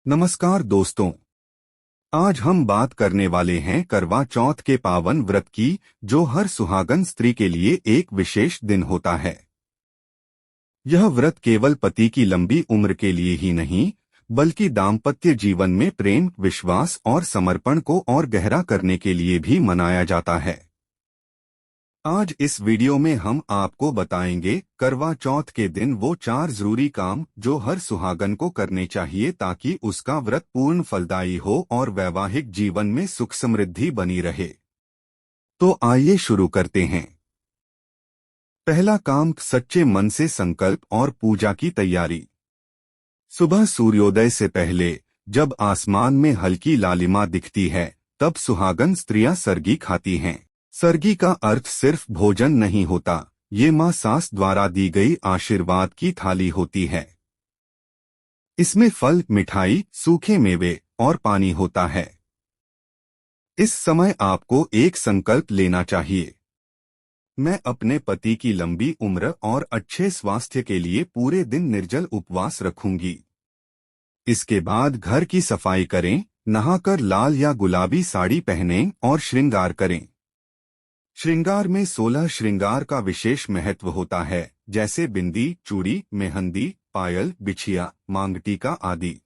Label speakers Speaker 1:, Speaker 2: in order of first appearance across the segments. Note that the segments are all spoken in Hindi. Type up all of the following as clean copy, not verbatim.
Speaker 1: नमस्कार दोस्तों। आज हम बात करने वाले हैं करवा चौथ के पावन व्रत की, जो हर सुहागन स्त्री के लिए एक विशेष दिन होता है। यह व्रत केवल पति की लंबी उम्र के लिए ही नहीं, बल्कि दाम्पत्य जीवन में प्रेम, विश्वास और समर्पण को और गहरा करने के लिए भी मनाया जाता है। आज इस वीडियो में हम आपको बताएंगे करवा चौथ के दिन वो 4 जरूरी काम जो हर सुहागन को करने चाहिए ताकि उसका व्रत पूर्ण फलदायी हो और वैवाहिक जीवन में सुख समृद्धि बनी रहे। तो आइए शुरू करते हैं। पहला काम, सच्चे मन से संकल्प और पूजा की तैयारी। सुबह सूर्योदय से पहले जब आसमान में हल्की लालिमा दिखती है, तब सुहागन स्त्रियां सरगी खाती हैं। सरगी का अर्थ सिर्फ भोजन नहीं होता, ये मां सास द्वारा दी गई आशीर्वाद की थाली होती है। इसमें फल, मिठाई, सूखे मेवे और पानी होता है। इस समय आपको एक संकल्प लेना चाहिए। मैं अपने पति की लंबी उम्र और अच्छे स्वास्थ्य के लिए पूरे दिन निर्जल उपवास रखूंगी। इसके बाद घर की सफाई करें, नहाकर लाल या गुलाबी साड़ी पहनें और श्रृंगार करें। श्रृंगार में 16 श्रृंगार का विशेष महत्व होता है, जैसे बिंदी, चूड़ी, मेहंदी, पायल, बिछिया, मांगटीका आदि।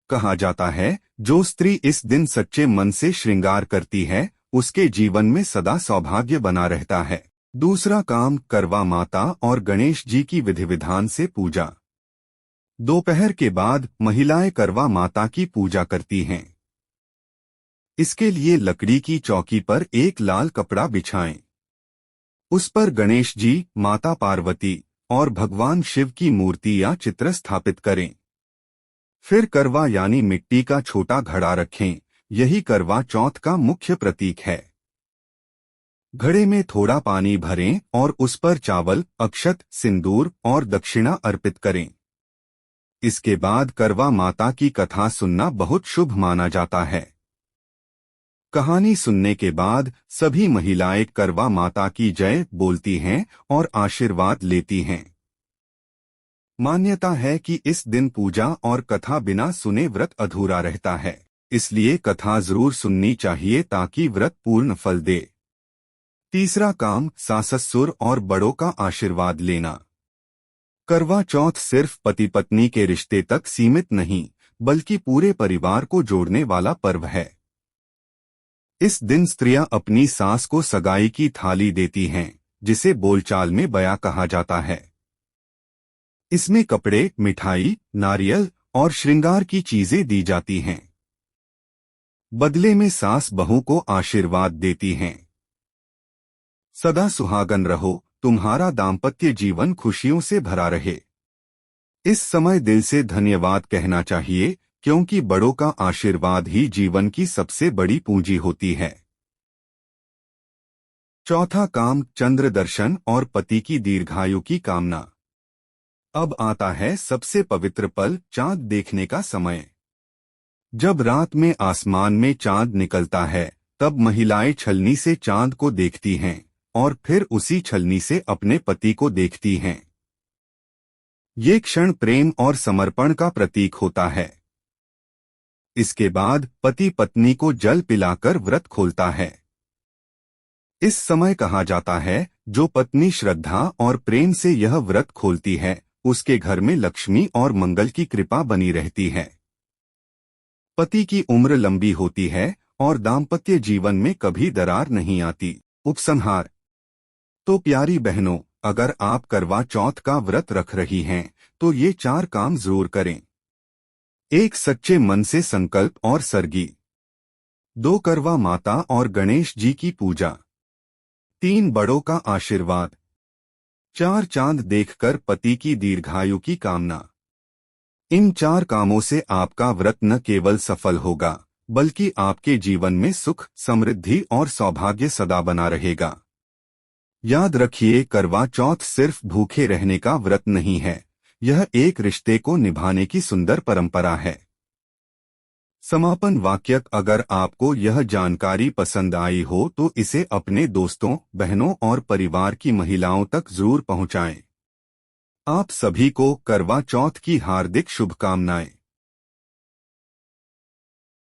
Speaker 1: कहा जाता है, जो स्त्री इस दिन सच्चे मन से श्रृंगार करती है, उसके जीवन में सदा सौभाग्य बना रहता है। दूसरा काम, करवा माता और गणेश जी की विधि विधान से पूजा। दोपहर के बाद महिलाएं करवा माता की पूजा करती हैं। इसके लिए लकड़ी की चौकी पर एक लाल कपड़ा बिछाएं। उस पर गणेश जी, माता पार्वती और भगवान शिव की मूर्ति या चित्र स्थापित करें। फिर करवा यानी मिट्टी का छोटा घड़ा रखें। यही करवा चौथ का मुख्य प्रतीक है। घड़े में थोड़ा पानी भरें और उस पर चावल, अक्षत, सिंदूर और दक्षिणा अर्पित करें। इसके बाद करवा माता की कथा सुनना बहुत शुभ माना जाता है। कहानी सुनने के बाद सभी महिलाएं करवा माता की जय बोलती हैं और आशीर्वाद लेती हैं। मान्यता है कि इस दिन पूजा और कथा बिना सुने व्रत अधूरा रहता है, इसलिए कथा जरूर सुननी चाहिए ताकि व्रत पूर्ण फल दे। तीसरा काम, सास-ससुर और बड़ों का आशीर्वाद लेना। करवा चौथ सिर्फ पति पत्नी के रिश्ते तक सीमित नहीं, बल्कि पूरे परिवार को जोड़ने वाला पर्व है। इस दिन स्त्रियां अपनी सास को सगाई की थाली देती हैं, जिसे बोलचाल में बया कहा जाता है। इसमें कपड़े, मिठाई, नारियल और श्रृंगार की चीजें दी जाती हैं। बदले में सास बहू को आशीर्वाद देती हैं। सदा सुहागन रहो, तुम्हारा दाम्पत्य जीवन खुशियों से भरा रहे। इस समय दिल से धन्यवाद कहना चाहिए, क्योंकि बड़ों का आशीर्वाद ही जीवन की सबसे बड़ी पूंजी होती है। चौथा काम, चंद्र दर्शन और पति की दीर्घायु की कामना। अब आता है सबसे पवित्र पल, चांद देखने का समय। जब रात में आसमान में चांद निकलता है, तब महिलाएं छलनी से चांद को देखती हैं और फिर उसी छलनी से अपने पति को देखती हैं। ये क्षण प्रेम और समर्पण का प्रतीक होता है। इसके बाद पति पत्नी को जल पिलाकर व्रत खोलता है। इस समय कहा जाता है, जो पत्नी श्रद्धा और प्रेम से यह व्रत खोलती है, उसके घर में लक्ष्मी और मंगल की कृपा बनी रहती है। पति की उम्र लंबी होती है और दाम्पत्य जीवन में कभी दरार नहीं आती। उपसंहार। तो प्यारी बहनों, अगर आप करवा चौथ का व्रत रख रही हैं, तो ये 4 काम जरूर करें। 1. सच्चे मन से संकल्प और सरगी। 2. करवा माता और गणेश जी की पूजा। 3. बड़ों का आशीर्वाद। 4. चांद देखकर पति की दीर्घायु की कामना। इन 4 कामों से आपका व्रत न केवल सफल होगा, बल्कि आपके जीवन में सुख, समृद्धि और सौभाग्य सदा बना रहेगा। याद रखिए, करवा चौथ सिर्फ भूखे रहने का व्रत नहीं है, यह एक रिश्ते को निभाने की सुंदर परंपरा है। समापन वाक्य, अगर आपको यह जानकारी पसंद आई हो तो इसे अपने दोस्तों, बहनों और परिवार की महिलाओं तक जरूर पहुंचाएं। आप सभी को करवा चौथ की हार्दिक शुभकामनाएं।